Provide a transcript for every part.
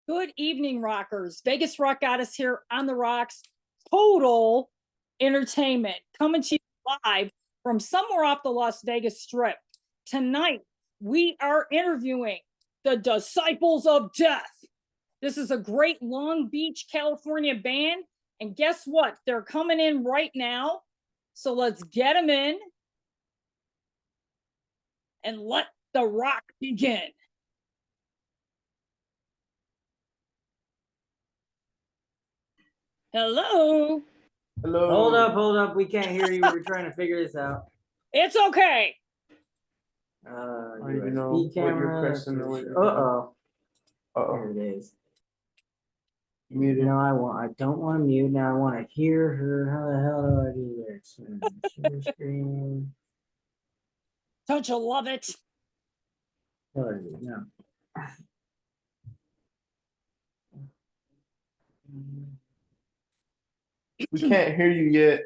Good evening, rockers. Vegas Rock Goddess here on the rocks. Total entertainment coming to you live from somewhere off the Las Vegas Strip. Tonight, we are interviewing the Disciples of Death. This is a great Long Beach, California band. And guess what? They're coming in right now. So let's get them in and let the rock begin. Hello. Hello. Hold up. We can't hear you. We're trying to figure this out. It's okay. I don't even know what you're pressing or what you're Uh-oh. Uh-oh. There it is. Muted. No, I don't want to mute. Now I want to hear her. How the hell do I do this? Share screen. Don't you love it? What is it? No. We can't hear you yet.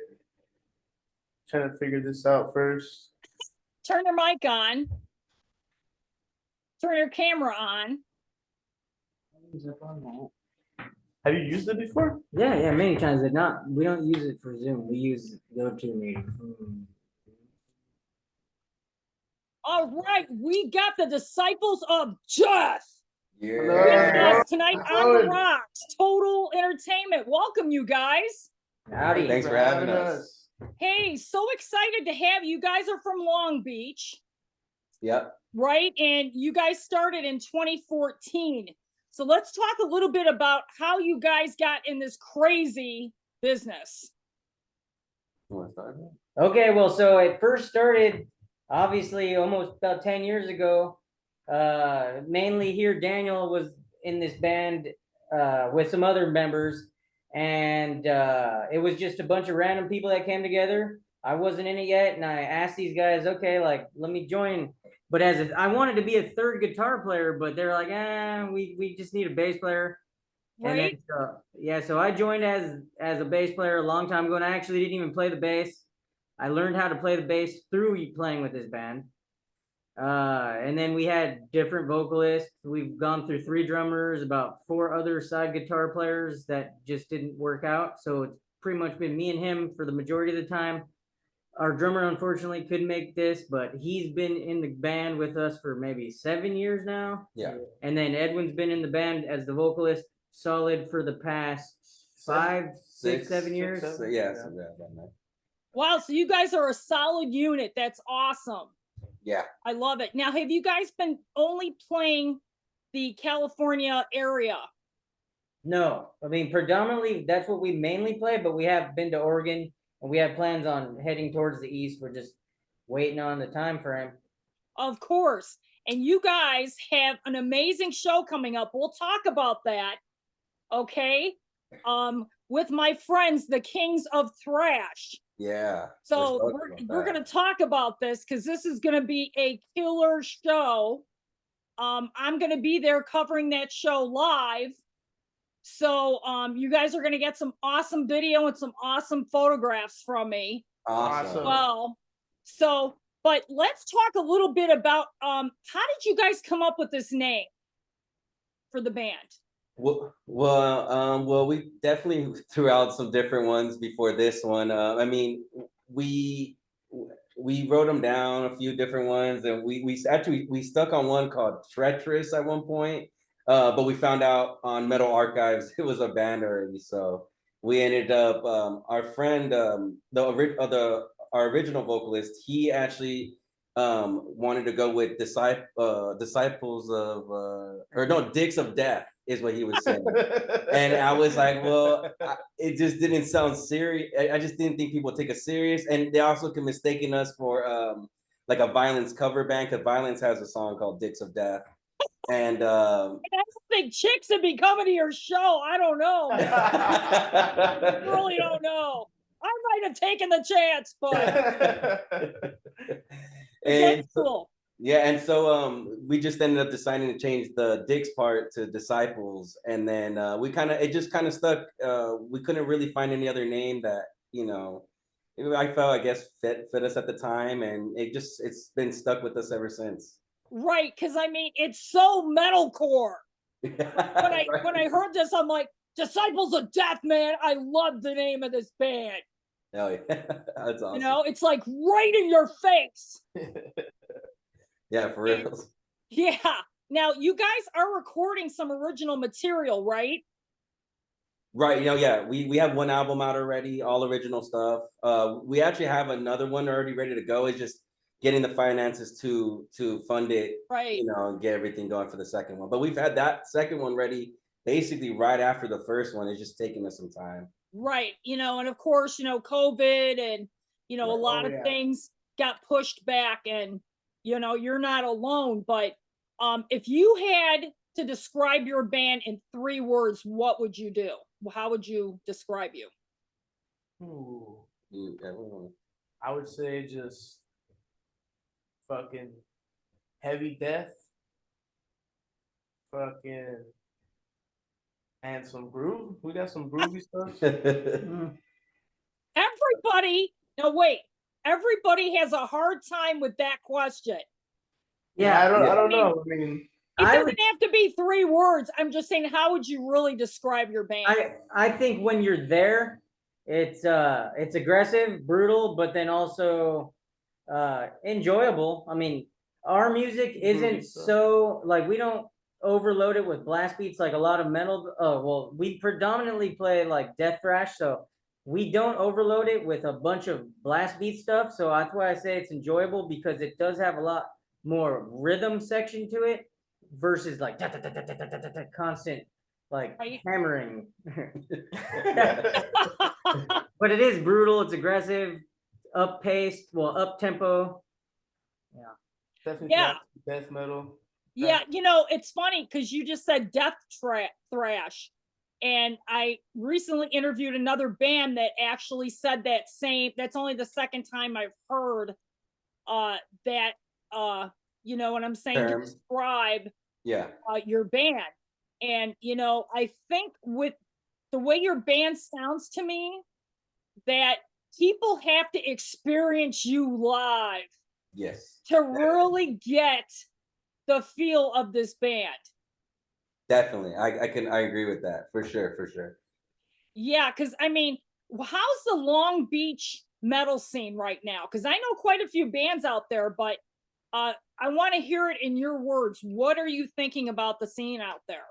Trying to figure this out first. Turn your mic on. Turn your camera on. Have you used it before? Yeah, many times. We don't use it for Zoom. We use GoToMeeting. All right, we got the Disciples of Death. Yeah. With us tonight on the rocks. Total entertainment. Welcome, you guys. Howdy. Thanks for having us. Hey, so excited to have you. You guys are from Long Beach, Yep. right? And you guys started in 2014. So let's talk a little bit about how you guys got in this crazy business. You want to start? Okay, well, so it first started obviously almost about 10 years ago. Mainly here, Daniel was in this band with some other members, and it was just a bunch of random people that came together. I wasn't in it yet, and I asked these guys, okay, like, let me join. But I wanted to be a third guitar player, but they're like, we just need a bass player. Right. And then, so I joined as a bass player a long time ago, and I actually didn't even play the bass. I learned how to play the bass through playing with this band. And then we had different vocalists. We've gone through 3 drummers, about 4 other side guitar players that just didn't work out. So it's pretty much been me and him for the majority of the time. Our drummer unfortunately couldn't make this, but he's been in the band with us for maybe 7 years now. Yeah. And then Edwin's been in the band as the vocalist solid for the past 5, 6, 7 years. Yeah. Wow, so you guys are a solid unit. That's awesome. Yeah. I love it. Now, have you guys been only playing the California area? No, I mean, predominantly that's what we mainly play, but we have been to Oregon and we have plans on heading towards the east. We're just waiting on the time frame. Of course. And you guys have an amazing show coming up. We'll talk about that. Okay. With my friends, the Kings of Thrash. Yeah. So we're going to talk about this because this is going to be a killer show. I'm going to be there covering that show live. So you guys are going to get some awesome video and some awesome photographs from me. Awesome. Well, so, but let's talk a little bit about how did you guys come up with this name for the band? Well, we definitely threw out some different ones before this one. I mean, we wrote them down, a few different ones, and we stuck on one called Treacherous at one point. But we found out on Metal Archives it was a band already, so we ended up our friend our original vocalist, he actually wanted to go with Disciples of or no, Dicks of Death is what he was saying. And I was like, well, it just didn't sound serious. I just didn't think people would take us serious, and they also could mistaken us for like a Violence cover band, because Violence has a song called Dicks of Death. And I don't think chicks would be coming to your show. I don't know. I really don't know. I might have taken the chance, but and cool. Yeah, and so we just ended up deciding to change the Dicks part to Disciples, and then it just kind of stuck. We couldn't really find any other name that I felt, I guess, fit us at the time, and it's been stuck with us ever since. Right, because I mean, it's so metalcore. When I heard this, I'm like, Disciples of Death, man. I love the name of this band. Oh yeah, that's awesome. You know, it's like right in your face. Yeah, for And- real. Yeah. Now you guys are recording some original material, right? Right, yeah, we have one album out already, all original stuff. We actually have another one already ready to go. It's just getting the finances to fund it, Right. and get everything going for the second one. But we've had that second one ready basically right after the first one. It's just taking us some time. Right. And of course, COVID and, a Right. lot Oh, of yeah. things got pushed back and, you're not alone. But if you had to describe your band in 3 words, what would you do? How would you describe you? Ooh, Everyone. I would say just fucking heavy death. Fucking and some groove. We got some groovy stuff. Everybody, no, wait. Everybody has a hard time with that question. Yeah, I don't Yeah. know. I mean, It I doesn't would- have to be 3 words. I'm just saying, how would you really describe your band? I think when you're there, it's aggressive, brutal, but then also enjoyable. I mean, our music isn't stuff. so like we don't overload it with blast beats like a lot of metal. Well, we predominantly play like death thrash, so we don't overload it with a bunch of blast beat stuff. So that's why I say it's enjoyable because it does have a lot more rhythm section to it versus like constant like Right. hammering. But it is brutal. It's aggressive, up paced, well, up tempo. definitely Yeah. death metal. Yeah, it's funny because you just said death thrash. And I recently interviewed another band that actually said that same. That's only the second time I've heard that what I'm saying, to Term. describe Yeah. your band. And I think with the way your band sounds to me, that people have to experience you live Yes. to really get the feel of this band. Definitely. I agree with that for sure, for sure. Yeah, because I mean, how's the Long Beach metal scene right now? Because I know quite a few bands out there, but I want to hear it in your words. What are you thinking about the scene out there?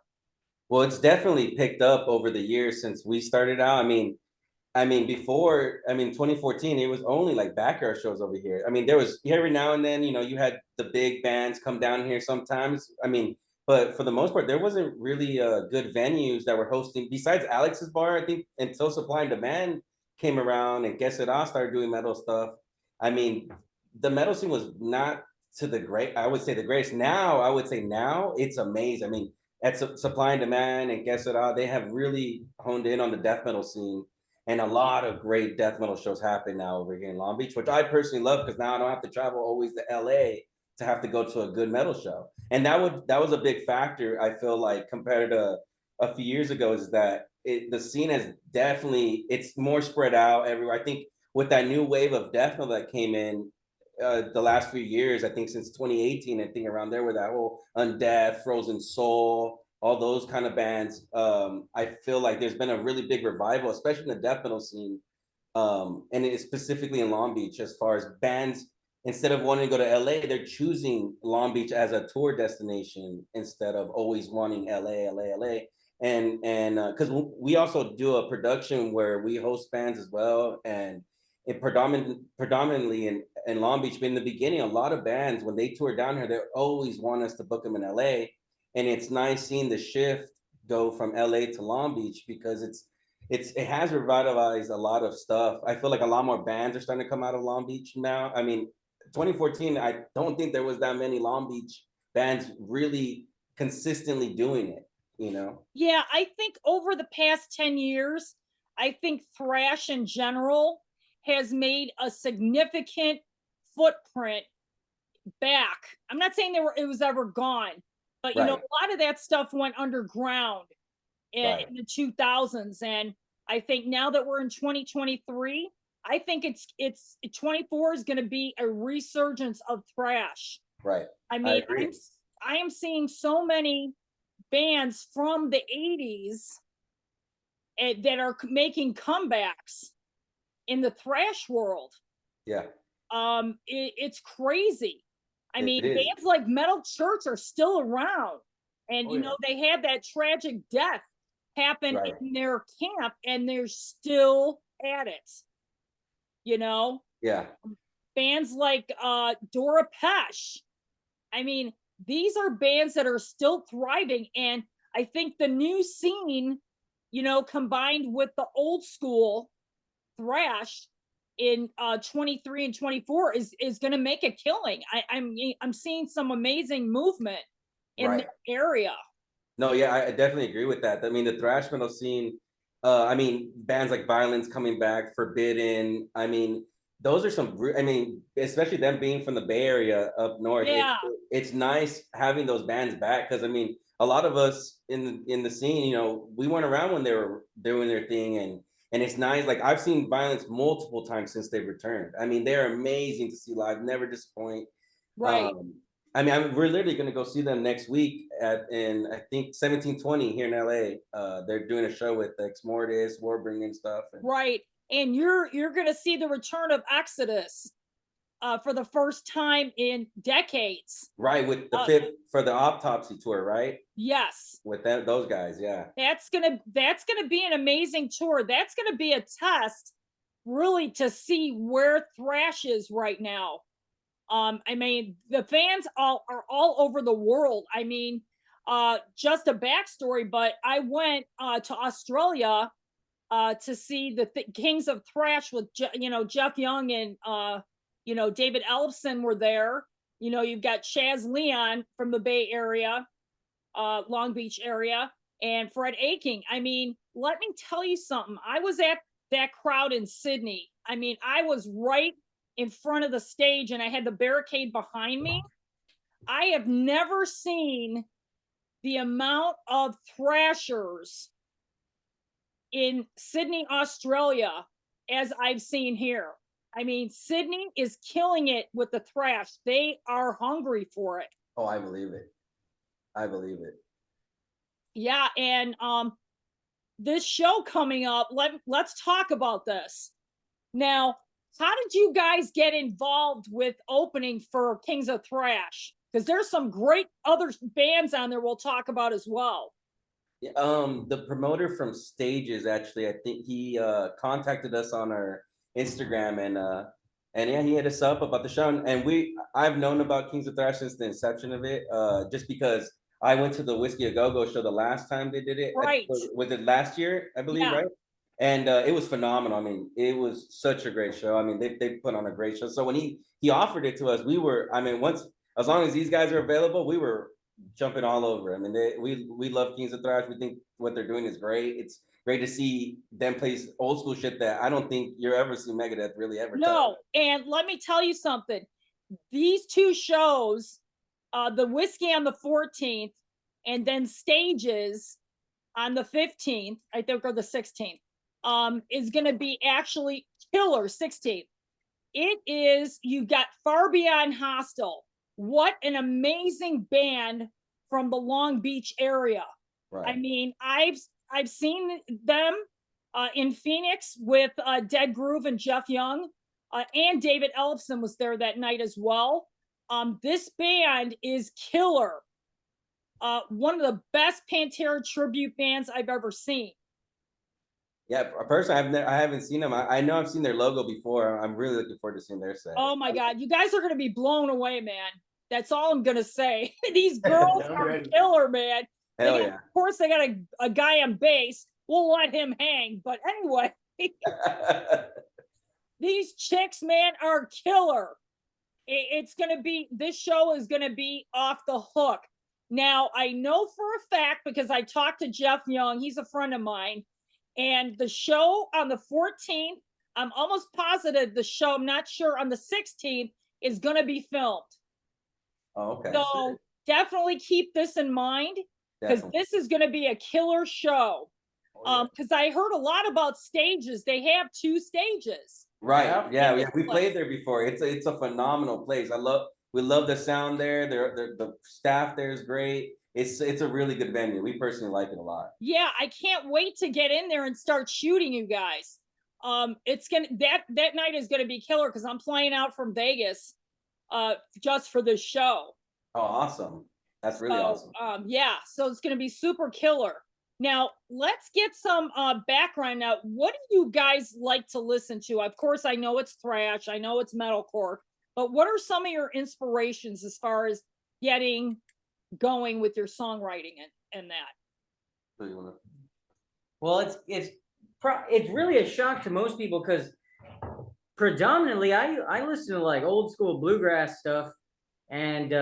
Well, it's definitely picked up over the years since we started out. Before, 2014, it was only like backyard shows over here. I mean, there was every now and then, you had the big bands come down here sometimes. But for the most part, there wasn't really good venues that were hosting besides Alex's Bar, I think, until Supply and Demand came around and Guess It All started doing metal stuff. I mean, the metal scene was not to the great, I would say the greatest. Now, I would say now it's amazing. I mean, at Supply and Demand and Guess It All, they have really honed in on the death metal scene. And a lot of great death metal shows happen now over here in Long Beach, which I personally love because now I don't have to travel always to LA to have to go to a good metal show. And that was a big factor, I feel like, compared to a few years ago, is that the scene has definitely, it's more spread out everywhere. I think with that new wave of death metal that came in the last few years, I think since 2018, I think around there with that whole Undeath, Frozen Soul, all those kind of bands, I feel like there's been a really big revival, especially in the death metal scene, and it's specifically in Long Beach as far as bands, instead of wanting to go to LA, they're choosing Long Beach as a tour destination instead of always wanting LA. And because we also do a production where we host bands as well, and it predominantly in Long Beach. But in the beginning, a lot of bands, when they tour down here, they always want us to book them in LA. And it's nice seeing the shift go from LA to Long Beach because it has revitalized a lot of stuff. I feel like a lot more bands are starting to come out of Long Beach now. 2014, I don't think there was that many Long Beach bands really consistently doing it, Yeah, I think over the past 10 years, I think thrash in general has made a significant footprint back. I'm not saying it was ever gone, but Right. a lot of that stuff went underground in the 2000s. And I think now that we're in 2023, I think it's 24 is going to be a resurgence of thrash. Right. I mean, agree. I am seeing so many bands from the 80s that are making comebacks in the thrash world. Yeah, It's crazy. I it mean, is. bands like Metal Church are still around, and Oh, you yeah. know they had that tragic death happen Right. in their camp, and they're still at it. You know, Yeah, bands like Dora Pesh. I mean, these are bands that are still thriving, and I think the new scene, you know, combined with the old school thrash in 23 and 24 is going to make a killing. I'm seeing some amazing movement in right. the area. No, yeah, I definitely agree with that. I mean, the thrash metal scene, I mean, bands like Violence coming back, Forbidden. I mean, those are some, I mean, especially them being from the Bay Area up north. Yeah. It's nice having those bands back because I mean, a lot of us in the scene, you know, we weren't around when they were doing their thing, and it's nice. Like I've seen Violence multiple times since they've returned. I mean, they're amazing to see live, never disappoint. Right. Um, I mean, we're literally going to go see them next week in I think 1720 here in LA. They're doing a show with Ex Mortis, Warbringer, and stuff. And, Right. And you're going to see the return of Exodus for the first time in decades. right, with the fifth for the Autopsy tour, right? Yes. With them, those guys, yeah. That's gonna be an amazing tour. That's gonna be a test, really, to see where thrash is right now. I mean, the fans are all over the world. I mean, just a backstory, but I went to Australia to see the Kings of Thrash with you know, Jeff Young and you know, David Ellefson were there. You know, you've got Chaz Leon from the Bay Area, Long Beach area, and Fred Aching. I mean, let me tell you something. I was at that crowd in Sydney. I mean, I was right in front of the stage and I had the barricade behind me. I have never seen the amount of thrashers in Sydney, Australia, as I've seen here. I mean, Sydney is killing it with the thrash. They are hungry for it. Oh, I believe it. I believe it. Yeah, and this show coming up, let's talk about this. Now, how did you guys get involved with opening for Kings of Thrash? Because there's some great other bands on there we'll talk about as well. Yeah, the promoter from Stages actually, I think he contacted us on our Instagram and yeah, he hit us up about the show, and I've known about Kings of Thrash since the inception of it, just because I went to the Whiskey A Go Go show the last time they did it. Right. Was it last year, I believe, Yeah. right? And it was phenomenal. I mean, it was such a great show. I mean, they put on a great show. So when he offered it to us, we were, I mean, as long as these guys are available, we were jumping all over. I mean, we love Kings of Thrash. We think what they're doing is great. It's great to see them play old school shit that I don't think you're ever see Megadeth really ever. No, and let me tell you something. These two shows, the Whiskey on the 14th, and then Stages on the 15th, I think, or the 16th, is going to be actually killer. 16th. It is, you got Far Beyond Hostile. What an amazing band from the Long Beach area. Right. I mean, I've seen them in Phoenix with Dead Groove and Jeff Young, and David Ellefson was there that night as well. This band is killer. One of the best Pantera tribute bands I've ever seen. Yeah, personally, I haven't seen them. I know I've seen their logo before. I'm really looking forward to seeing their set. Oh my God, you guys are going to be blown away, man. That's all I'm going to say. These girls are killer, man. Hell yeah. Of course, they got a guy on bass. We'll let him hang. But anyway, these chicks, man, are killer. It's going to be, this show is going to be off the hook. Now, I know for a fact, because I talked to Jeff Young, he's a friend of mine, and the show on the 14th, I'm almost positive the show, I'm not sure, on the 16th is going to be filmed. Oh, okay. So definitely keep this in mind, because this is going to be a killer show. Because I heard a lot about Stages. They have 2 stages. Right. Yeah. We played there before. It's a phenomenal place. We love the sound there. The staff there is great. it's a really good venue. We personally like it a lot. Yeah, I can't wait to get in there and start shooting you guys. It's gonna that night is gonna be killer because I'm flying out from Vegas just for this show. Oh, awesome. That's really So, awesome. yeah, so it's gonna be super killer. Now, let's get some background now. What do you guys like to listen to? Of course, I know it's thrash, I know it's metalcore, but what are some of your inspirations as far as getting going with your songwriting and that? So you wanna- Well, it's really a shock to most people because predominantly I listen to like old school bluegrass stuff, and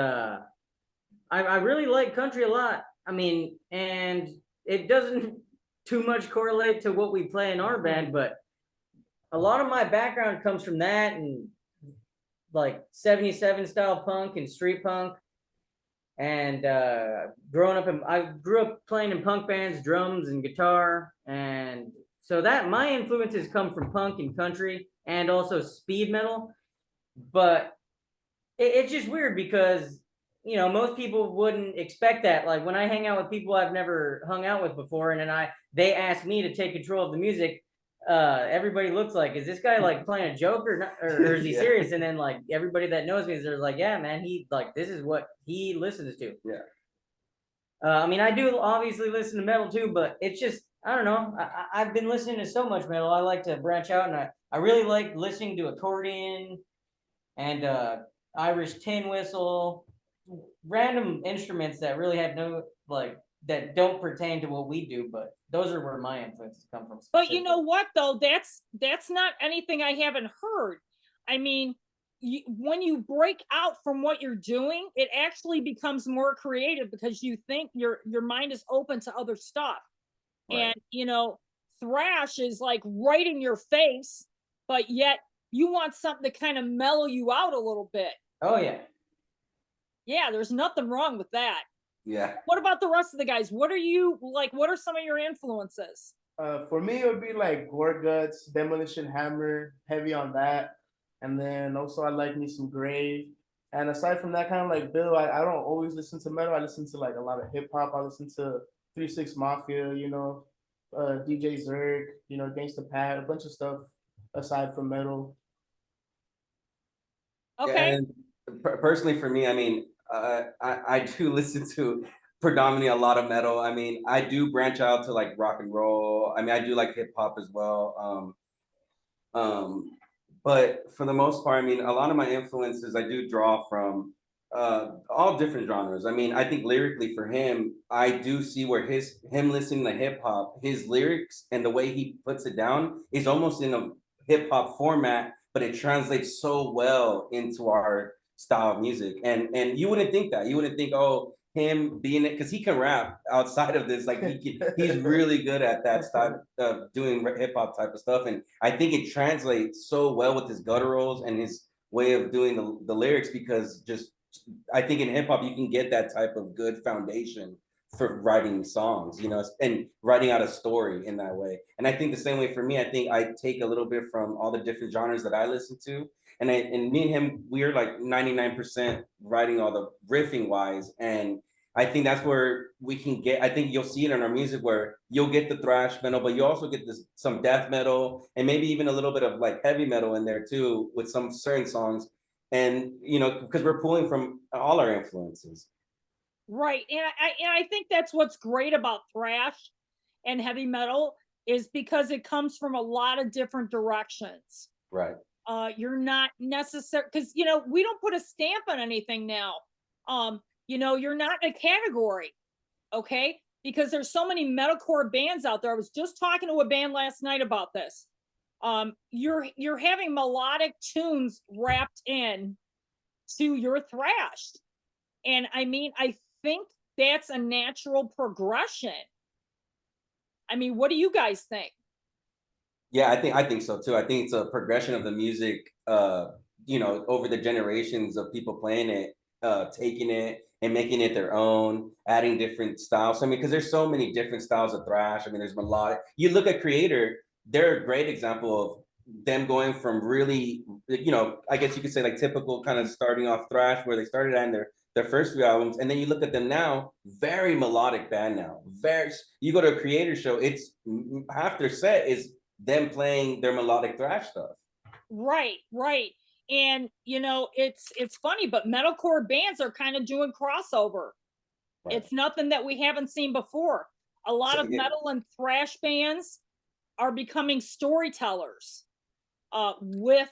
I really like country a lot. I mean, and it doesn't too much correlate to what we play in our band, but a lot of my background comes from that and like 77 style punk and street punk. And I grew up playing in punk bands, drums and guitar, and so that my influences come from punk and country and also speed metal. But it's just weird because most people wouldn't expect that. Like when I hang out with people I've never hung out with before, and then they ask me to take control of the music, everybody looks like, is this guy like playing a joke or not, or is he Yeah. serious? And then like everybody that knows me is they're like, yeah, man, he like this is what he listens to. Yeah. I mean, I do obviously listen to metal too, but it's just I don't know. I've been listening to so much metal. I like to branch out, and I really like listening to accordion and Irish tin whistle, random instruments that really have no like that don't pertain to what we do, but those are where my influences come from. But you know what though? That's not anything I haven't heard. I mean, when you break out from what you're doing, it actually becomes more creative because you think your mind is open to other stuff. Right. And thrash is like right in your face, but yet you want something to kind of mellow you out a little bit. Oh yeah. Yeah, there's nothing wrong with that. Yeah. What about the rest of the guys? What are you like? What are some of your influences? For me, it would be like Gore Guts, Demolition Hammer, heavy on that. And then also I like me some Grave. And aside from that, kind of like Bill, I don't always listen to metal. I listen to like a lot of hip hop. I listen to 3 6 Mafia, DJ Zerg, Gangsta Pat, a bunch of stuff aside from metal. Okay. And personally, for me, I mean, I do listen to predominantly a lot of metal. I mean, I do branch out to like rock and roll. I mean, I do like hip hop as well. But for the most part, I mean, a lot of my influences I do draw from all different genres. I mean, I think lyrically for him, I do see where him listening to hip hop, his lyrics and the way he puts it down is almost in a hip hop format, but it translates so well into our style of music. And you wouldn't think that. You wouldn't think, oh, him being it, because he can rap outside of this. Like he's really good at that style of doing hip hop type of stuff. And I think it translates so well with his gutturals and his way of doing the lyrics, because just I think in hip hop you can get that type of good foundation for writing songs, and writing out a story in that way. And I think the same way for me, I think I take a little bit from all the different genres that I listen to. And me and him, we're like 99% writing all the riffing wise. And I think that's where we can get, I think you'll see it in our music where you'll get the thrash metal, but you also get some death metal and maybe even a little bit of like heavy metal in there too, with some certain songs. And, because we're pulling from all our influences. Right. And I think that's what's great about thrash and heavy metal is because it comes from a lot of different directions. Right. You're not necessary because we don't put a stamp on anything now. You're not in a category, okay? Because there's so many metalcore bands out there. I was just talking to a band last night about this. You're having melodic tunes wrapped in to your thrash. And I mean, I think that's a natural progression. I mean, what do you guys think? Yeah, I think so too. I think it's a progression of the music, over the generations of people playing it, taking it and making it their own, adding different styles. I mean, because there's so many different styles of thrash. I mean, there's melodic. You look at Creator, they're a great example of them going from really, I guess you could say like typical kind of starting off thrash where they started at, and their first few albums, and then you look at them now, very melodic band now. You go to a Creator show, it's half their set is them playing their melodic thrash stuff. Right, right. And you know, it's funny, but metalcore bands are kind of doing crossover. Right. It's nothing that we haven't seen before. A lot So, of yeah. metal and thrash bands are becoming storytellers with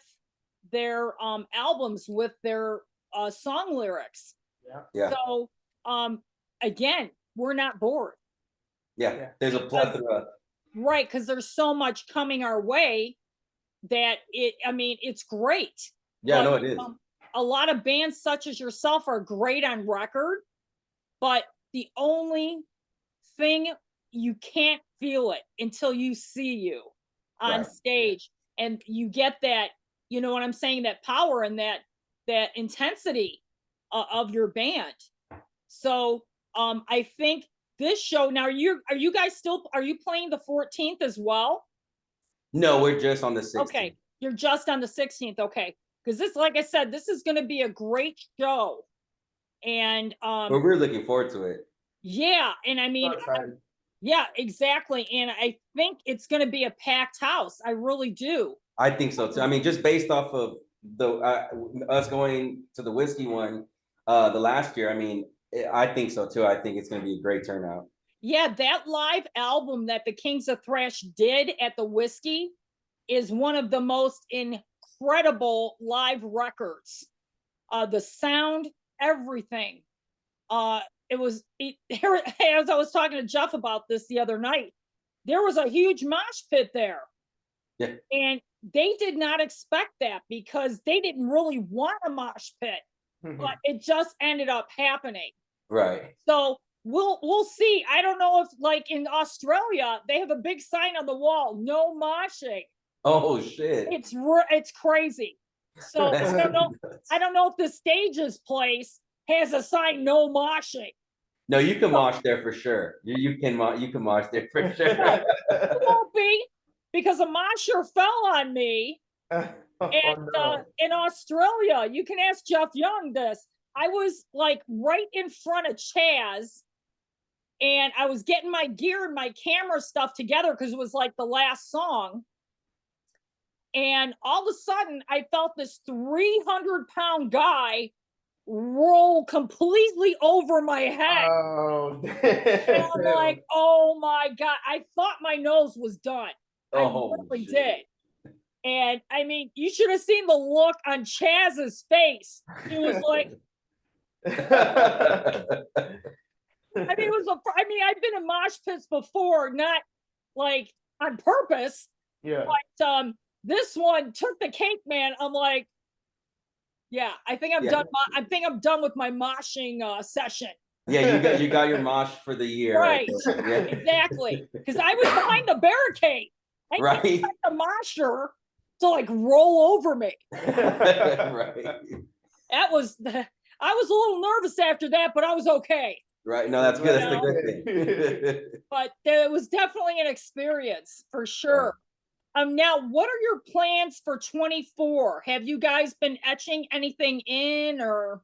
their albums, with their song lyrics. Yeah. So again, we're not bored. Yeah, there's a plethora. Right, because there's so much coming our way that it's great. Yeah, But, no, it is. A lot of bands such as yourself are great on record, but the only thing, you can't feel it until you see you on Right. stage, and you get that, you know what I'm saying, that power and that intensity of your band. So I think this show now, are you guys still, are you playing the 14th as well? No, we're just on the 16th. Okay, you're just on the 16th. Okay, because this, like I said, this is going to be a great show, and But we're looking forward to it. yeah, and I mean, So excited. yeah, exactly, and I think it's going to be a packed house. I really do. I think so too. I mean, just based off of the us going to the whiskey one the last year. I mean, I think so too. I think it's going to be a great turnout. Yeah, that live album that the Kings of Thrash did at the Whiskey is one of the most incredible live records. The sound, everything. As I was talking to Jeff about this the other night, there was a huge mosh pit there. Yeah. And they did not expect that because they didn't really want a mosh pit, but it just ended up happening. Right. So we'll see. I don't know if, like in Australia, they have a big sign on the wall, no moshing. Oh shit. It's crazy. So I don't know if the Stages place has a sign, no moshing. No, you can mosh there for sure. You can mosh there for sure. It won't be, because a mosher fell on me. Oh, And no. in Australia, you can ask Jeff Young this. I was like right in front of Chaz, and I was getting my gear and my camera stuff together because it was like the last song. And all of a sudden, I felt this 300-pound guy roll completely over my head. Oh, And I'm like, oh my God. I thought my nose was done. Oh, I really shit. did. And I mean, you should have seen the look on Chaz's face. He was like, I mean, I've been in mosh pits before, not like on purpose, yeah. but this one took the cake, man. I'm like, yeah, I think I'm Yeah. done. I think I'm done with my moshing session. Yeah, you got your mosh for the year. Right. there. Yeah. Exactly. Because I was behind the barricade. I didn't Right. expect the mosher to like roll over me. Right. I was a little nervous after that, but I was okay. Right. No, that's good. That's the Yeah. good thing. But it was definitely an experience for sure. Now, what are your plans for 24? Have you guys been etching anything in, or?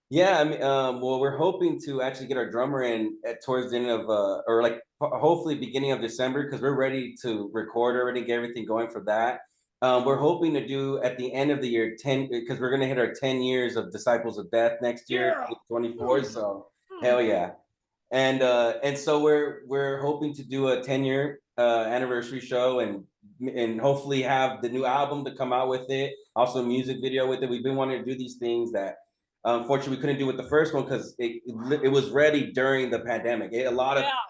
Yeah, I mean, well, we're hoping to actually get our drummer in towards the end of, or like hopefully beginning of December, because we're ready to record already, get everything going for that. We're hoping to do at the end of the year 10, because we're gonna hit our 10 years of Disciples of Death next year, Yeah. 24. So hell yeah, and so we're hoping to do a 10-year anniversary show, and hopefully have the new album to come out with it, also a music video with it. We've been wanting to do these things that unfortunately we couldn't do with the first one because it was ready during the pandemic. I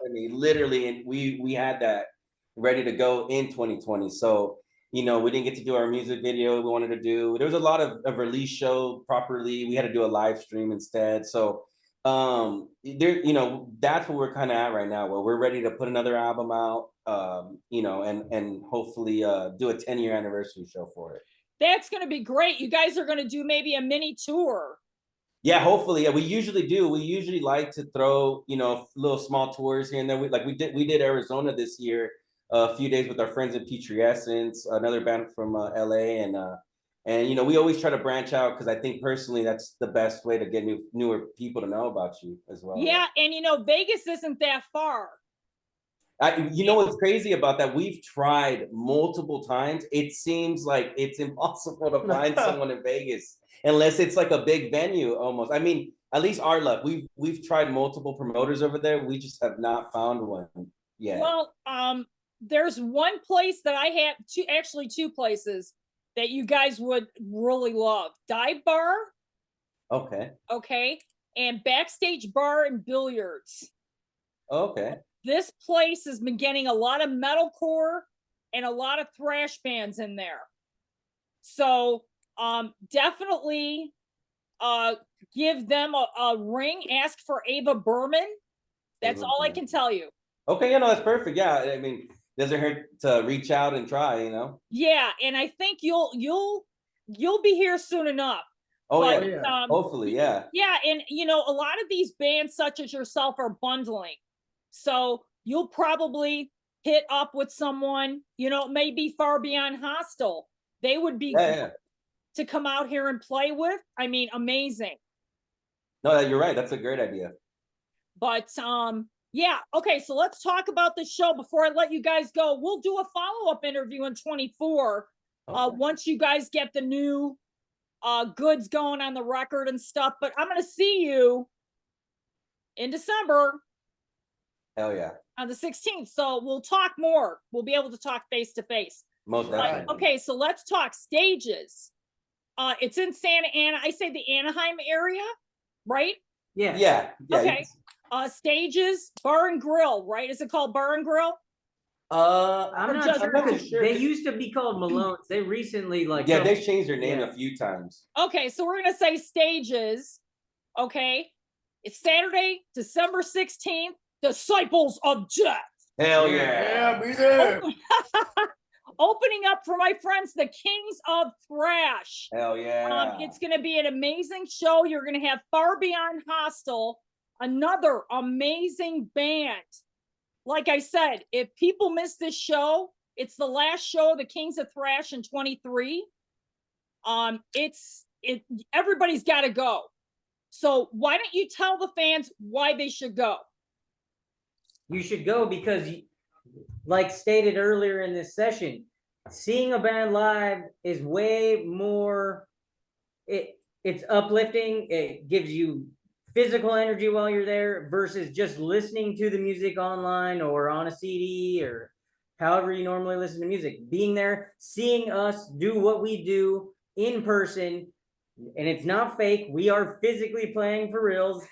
mean, literally, and we had that ready to go in 2020. So we didn't get to do our music video we wanted to do. There was a lot of release show properly. We had to do a live stream instead. So that's what we're kind of at right now, where we're ready to put another album out, and hopefully do a 10-year anniversary show for it. That's going to be great. You guys are going to do maybe a mini tour. Yeah, hopefully. Yeah, we usually do. We usually like to throw, little small tours here and there. We did Arizona this year, a few days with our friends at Petri Essence, another band from LA, and And you know, we always try to branch out because I think personally that's the best way to get newer people to know about you as well. Yeah, and you know, Vegas isn't that far. You know what's crazy about that? We've tried multiple times. It seems like it's impossible to find someone in Vegas unless it's like a big venue almost. I mean, at least our luck. We've tried multiple promoters over there. We just have not found one yet. Well, there's one place that I have two places that you guys would really love. Dive Bar, Okay. okay, and Backstage Bar and Billiards. Okay. This place has been getting a lot of metalcore and a lot of thrash bands in there. So definitely give them a ring, ask for Ava Berman. That's Ava all I Berman. can tell you. Okay, that's perfect. Yeah, I mean, doesn't hurt to reach out and try, you know. Yeah, and I think you'll be here soon enough. Oh But, yeah, hopefully, yeah. Yeah, and you know, a lot of these bands such as yourself are bundling. So you'll probably hit up with someone, you know, maybe Far Beyond Hostile. They would be Yeah. to come out here and play with. I mean, amazing. No, you're right. That's a great idea. But yeah, okay, so let's talk about the show before I let you guys go. We'll do a follow-up interview in 24 Okay. once you guys get the new goods going on the record and stuff. But I'm gonna see you in December Hell yeah. on the 16th. So we'll talk more. We'll be able to talk face to face. Most definitely. Okay, so let's talk stages. It's in Santa Ana. I say the Anaheim area, right? Yeah. Yeah. Okay. Stages, Bar and Grill, right? Is it called Bar and Grill? I'm not just- sure. I'm not sure. They used to be called Malone's. They recently Yeah, they've changed their name Yeah. a few times. Okay, so we're gonna say stages. Okay, it's Saturday, December 16th. Disciples of Death. Hell Yeah, yeah. be there. Opening up for my friends, the Kings of Thrash. Hell yeah. It's going to be an amazing show. You're going to have Far Beyond Hostile, another amazing band. Like I said, if people miss this show, it's the last show of the Kings of Thrash in 23. Everybody's got to go. So why don't you tell the fans why they should go? You should go because, like stated earlier in this session, seeing a band live is way more. It's uplifting. It gives you physical energy while you're there versus just listening to the music online or on a CD or however you normally listen to music. Being there, seeing us do what we do in person, and it's not fake. We are physically playing for reals.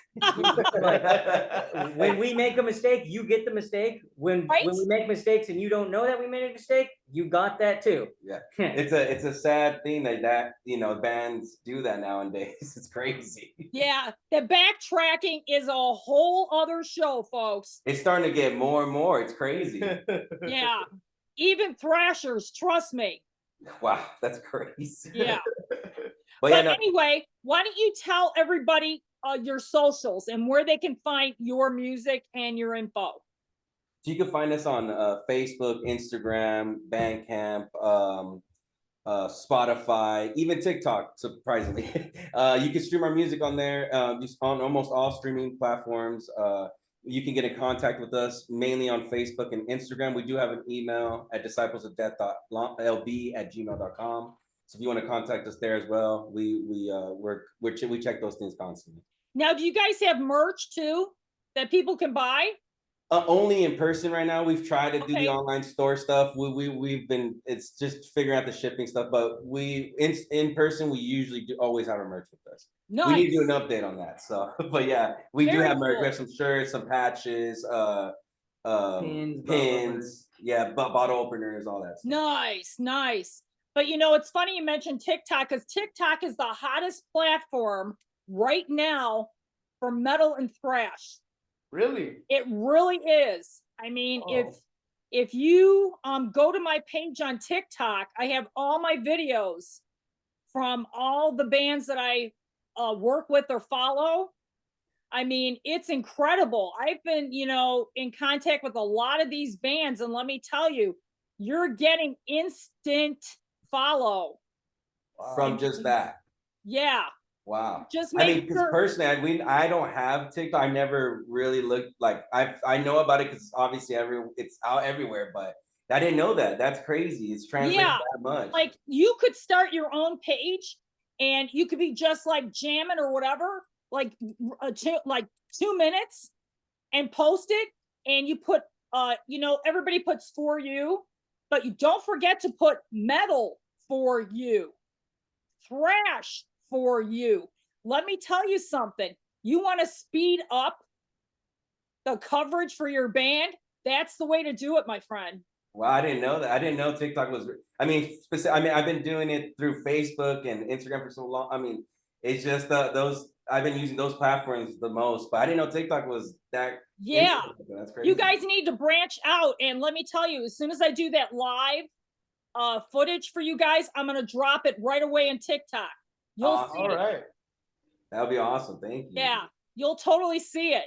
When we make a mistake, you get the mistake. When we make mistakes and you don't know that we made a mistake, you got that too. Yeah. It's a sad thing that bands do that nowadays. It's crazy. Yeah, the backtracking is a whole other show, folks. It's starting to get more and more. It's crazy. Yeah, even thrashers, trust me. Wow, that's crazy. Yeah. But But anyway, why don't you tell everybody your socials and where they can find your music and your info? So you can find us on Facebook, Instagram, Bandcamp, Spotify, even TikTok, surprisingly. You can stream our music on there, just on almost all streaming platforms. You can get in contact with us mainly on Facebook and Instagram. We do have an email at disciplesofdeath.lb@gmail.com. So if you want to contact us there as well, we check those things constantly. Now, do you guys have merch too that people can buy? Only in person right now. We've tried to do Okay. the online store stuff. We've been, it's just figuring out the shipping stuff, but in person, we usually always have our merch with us. Nice. We need to do an update on that. So, but yeah, we do Very have merch. cool. We have some shirts, some patches, Pins, yeah, bottle openers, all that stuff. Nice. But you know, it's funny you mentioned TikTok because TikTok is the hottest platform right now for metal and thrash. Really? It really is. I mean, Oh. if you go to my page on TikTok, I have all my videos from all the bands that I work with or follow. I mean, it's incredible. I've been, in contact with a lot of these bands, and let me tell you, you're getting instant follow. from just that. Yeah, Wow. just I mean, make because sure. personally, I don't have TikTok. I never really looked like I know about it because obviously it's out everywhere, but I didn't know that. That's crazy. It's translated Yeah, that much. like you could start your own page and you could be just like jamming or whatever, like like 2 minutes and post it. And you put, everybody puts for you, but you don't forget to put metal for you, thrash for you. Let me tell you something. You want to speed up the coverage for your band? That's the way to do it, my friend. Well, I didn't know that. I didn't know TikTok was. I mean, I've been doing it through Facebook and Instagram for so long. I mean, it's just those. I've been using those platforms the most, but I didn't know TikTok was that. Yeah. That's crazy. You guys need to branch out. And let me tell you, as soon as I do that live footage for you guys, I'm going to drop it right away in TikTok. You'll see All it. right. That would be awesome. Thank you. Yeah, you'll totally see it.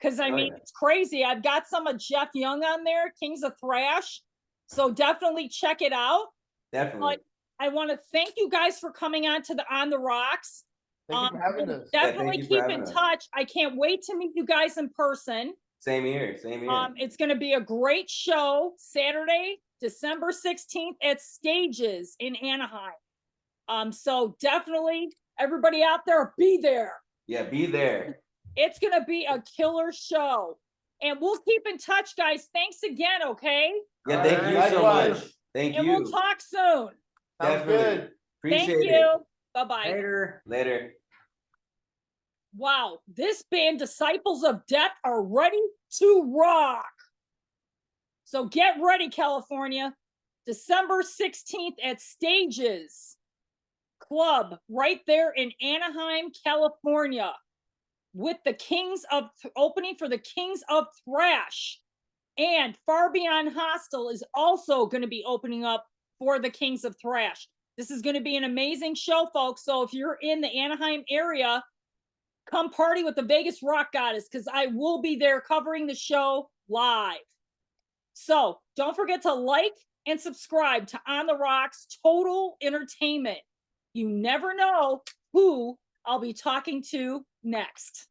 Because I Oh, mean, yeah. it's crazy. I've got some of Jeff Young on there, Kings of Thrash. So definitely check it out. Definitely. I want to thank you guys for coming on to the On the Rocks. Thank you for having We'll us. Yeah, definitely thank you for keep having in us. touch. I can't wait to meet you guys in person. Same here. Same here. It's going to be a great show Saturday, December 16th at Stages in Anaheim. So definitely everybody out there, be there. Yeah, be there. It's going to be a killer show. And we'll keep in touch, guys. Thanks again, okay? Yeah, thank you so Likewise. much. Thank And you. we'll talk soon. Sounds Definitely. good. Appreciate Thank it. you. Bye-bye. Later. Later. Wow, this band, Disciples of Death, are ready to rock. So get ready, California. December 16th at Stages Club right there in Anaheim, California, with the opening for the Kings of Thrash. And Far Beyond Hostile is also going to be opening up for the Kings of Thrash. This is going to be an amazing show, folks. So if you're in the Anaheim area, come party with the Vegas Rock Goddess, because I will be there covering the show live. So don't forget to like and subscribe to On the Rocks Total Entertainment. You never know who I'll be talking to next.